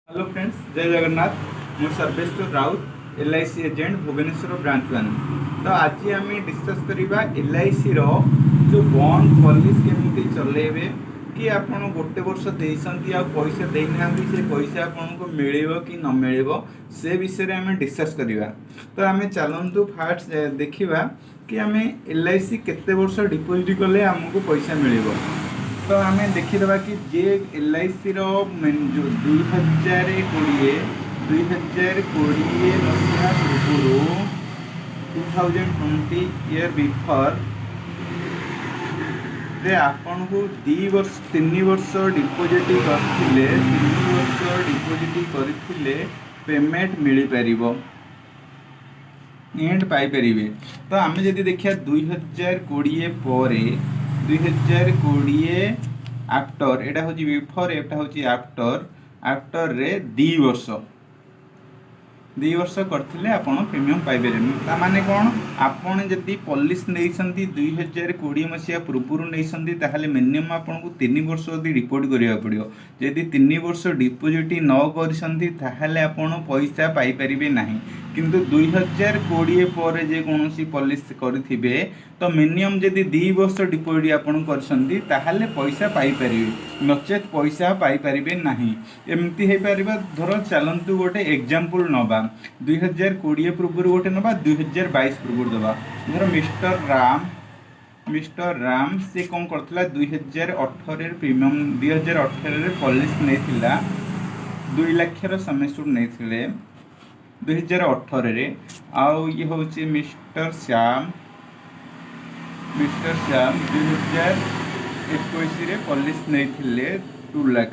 Hello friends, Jai Jagannath. मु Sarveshwar Raut, LIC agent Bhubaneswar branch one. तो आज आम डिस्कस करवा LIC जो बॉन्ड पॉलिसी केमी चलेबे कि आपड़ गोटे वर्ष देती आ पैसा देना से पैसा आपन को मिल कि न मिल से विषय में आम डिस्कस करवा। तो आम चलतु फास्ट देखा कि आम LIC केते वर्ष डिपोजिट कले आमको पैसा मिल। तो आम देखीदे कि जे LIC जो 2020 मसीहा पूर्व 2020 ईयर बिफोर रे आपन को 3 वर्ष डिपोजिट करथिले 3 वर्ष डिपोजिट करथिले पेमेंट मिल पारिबो एंड पाई परिबे। तो आम जदि देखिया 2020 पर 2020 आफ्टर एटा होची बिफोर एटा होची आफ्टर रे 2 वर्ष करथिले आपण प्रीमियम पाई परिबे। माने कोन आपण जदि पॉलिसी नैसंती 2020 मसिया पूर्व नैसंती ताहाले मिनिमम आपण को 3 वर्ष जदि डिपोजिट करिया पड़ियो। जदि 3 वर्ष डिपोजिट न करसंती ताहाले आपण पैसा पाई परिबे नाही। किंतु 2020 पर जे कोनोसी पॉलिसी करथिबे तो मिनिमम जदि 2 वर्ष डिपोजिट आपण करसंती ताहाले पैसा पाई परिबे, नचेत पैसा पाई परिबे नाही। एमती हे परिबा। धर चलंतु गोटे एग्जांपल नबा 2020 पूर्व गोटे नबा 2022 पूर्व दबा। धर मिस्टर राम से कौन करथिला 2018 प्रीमियम 2018 पॉलिसी नैथिला 2 लाख रो समेसुड नैथिले 2018 रे। आउ ये होची मिस्टर श्याम 2021 रे पॉलिसी नैथिले 2 लाख।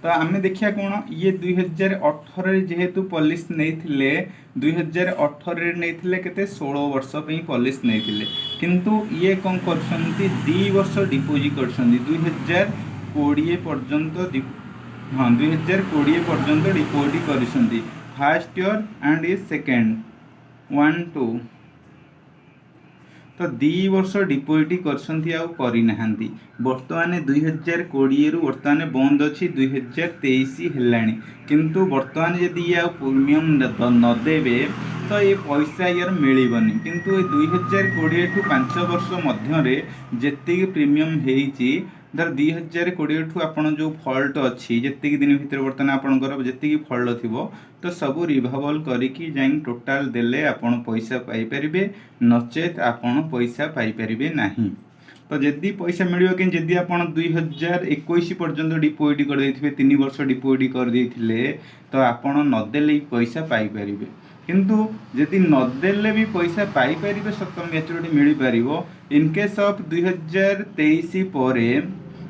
तो आम देखिया कौन ये 2018 जेहेतु पॉलिसी नैथिले 2018 नैथिले केते 16 वर्ष पे पॉलिसी नैथिले। किंतु ये कौन करछंती 2 वर्ष डिपोजिट करछंती 2020 पर्यंत। हाँ, 2020 पर्यंत डिपोजिट करछंती first year and is second 1 2। तो 2 वर्ष डिपोजिट करछंती आ करि नहांती। वर्तमान 2020 रु वर्तमान बंद अछि 2023 हेलाणी। किंतु वर्तमान यदि या प्रीमियम न देबे तो ये पैसा यार मिलबनी। किंतु 2020 टू 5 वर्ष मध्य रे जेतिक प्रीमियम हेइची धर 2020 ठू आपन जो फॉल्ट अच्छी जेतिक दिन भीतर वर्तमान आपनकर जेतिक फॉल्ट थिबो तो सब रिभाबल करिकी जाई टोटाल देले आपन पैसा पाई परिबे, नचेत आपन पैसा पाई परिबे नाही। तो जदि पैसा मिलियो कि जदि आपन 2021 पर्यंत डिपोजिट कर देथिबे 3 वर्ष डिपोजिट कर देथिले तो आपन न देले पैसा पाई परिबे। किंतु जदि न देले भी पैसा पाई परिबे सत मैच्योरिटी मिल पारिबो। इन केस ऑफ 2023 परे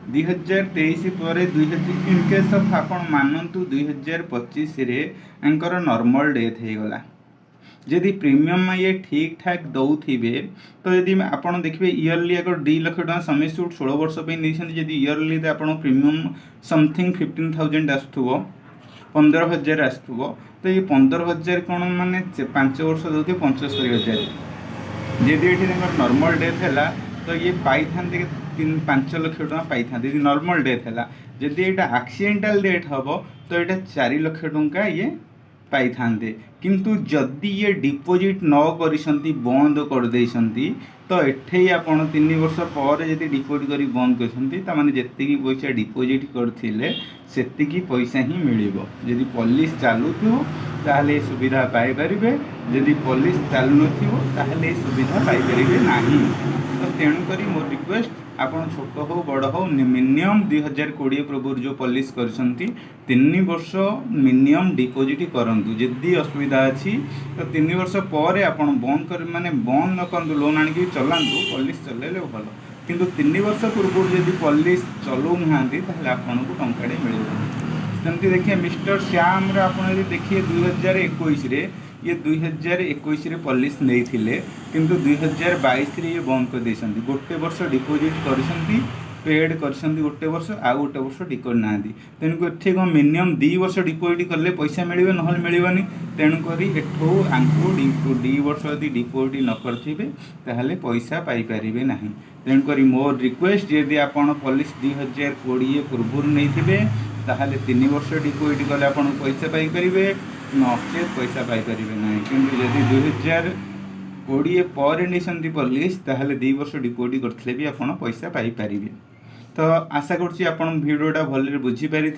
2023 पर इन केस ऑफ आपन मानतु 2025 रे एंकर नॉर्मल डेथ हे गला। जदि प्रीमियम ये ठीक ठाक दौथिबे तो यदि आपन देखिबे ईयरली अगर 2 लाख टका समेसुड 16 वर्ष पे नैछन जदि ईयरली आपन प्रीमियम समथिंग 15,000 आसथुबो 15,000 आसथुबो तो ये 15,000 कोन माने 5 वर्ष दौथि 75,000। जदि एठी नॉर्मल डेथ हैला तो ये पाई थांते 5 लाख टका पाई थांते यदि नॉर्मल डेथ हैला। जदि एटा एक्सीडेंटल डेथ हबो तो एटा 4 लाख टका ये पाई थांते। किंतु जदि ये डिपोजिट न करिसंती बंद कर देइसंती तो एठे आपण 3 वर्ष पर जदि डिपोजिट करी बंद करसंती त माने जेतिकी पैसा डिपोजिट करथिले सेतिकी पैसा ही मिलिबो। जदि पॉलिसी चालू थियो ताहले सुविधा पाई परिबे, जदि पॉलिसी चालू नथिबो ताहले सुविधा पाई परिबे नाही। तो तेणु करी मोर रिक्वेस्ट आपन छोट हो बड़ हो मिनिमम 2020 पूर्व जो पॉलिसी करछंती 3 वर्ष मिनिमम डिपोजिट करंतु। जदि असुविधा अछि तो 3 वर्ष पर आपन बंद कर माने बंद न करंतु, लोन आनि के चलांतु, पॉलिसी चलेले भलो। किंतु 3 वर्ष पूर्व जदि पॉलिसी चलौ नहांती ताहले आपन को टंकाडे मिलिबो। सेमती देखिए मिस्टर श्याम रे आपन यदि देखिए 2021 रे ये 2021 रे पॉलिसी नहीं थिले किंतु 2022 रे ये बंद कर देछंती। गोटे वर्ष डिपोजिट करछंती पेड करछंती गोटे वर्ष आ गोटे वर्ष डिकोड नांदी। तेणुक एठी को मिनिमम 2 वर्ष डिपोजिट करले पैसा मिलिबे नहल मिलिबनी। तेणुक एठो आंकु 2 वर्ष यदि डिपोजिट न करथिबे ताहले पैसा पाई परिबे नाही। तेणुक मोर रिक्वेस्ट यदि आपन पॉलिसी 2020 पूर्व नहीं थे ताहले 3 वर्ष डिपोजिट कले आपन पैसा पाई परिबे नचे पैसा पाई परिबे नहीं। किंतु यदि 2020 पर नहीं पॉलिसी ताहले 2 वर्ष डिपोजिट करथिले भी आपन पैसा पाई परिबे। तो आशा करुँची आपन भिडियोटा भलरे बुझीपारि।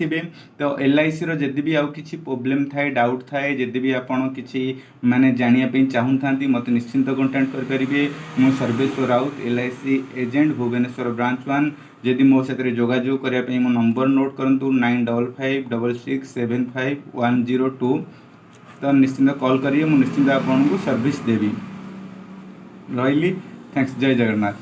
तो LIC जदि भी आउ किसी प्रोब्लेम थाए डाउट थाए जदि भी आपन किसी माने जानिया चाहूँ था मत निश्चिंत कंटाक्ट करेंगे। मु Sarveshwar Raut LIC agent Bhubaneswar branch 1। जदि मो साथ जोगाजोग करने मो नंबर नोट करूँ 9556675102। तो निश्चिंत कॉल करिए, मु निश्चिंत आपको सर्विस देवी। रही थैंक्स, जय जगन्नाथ।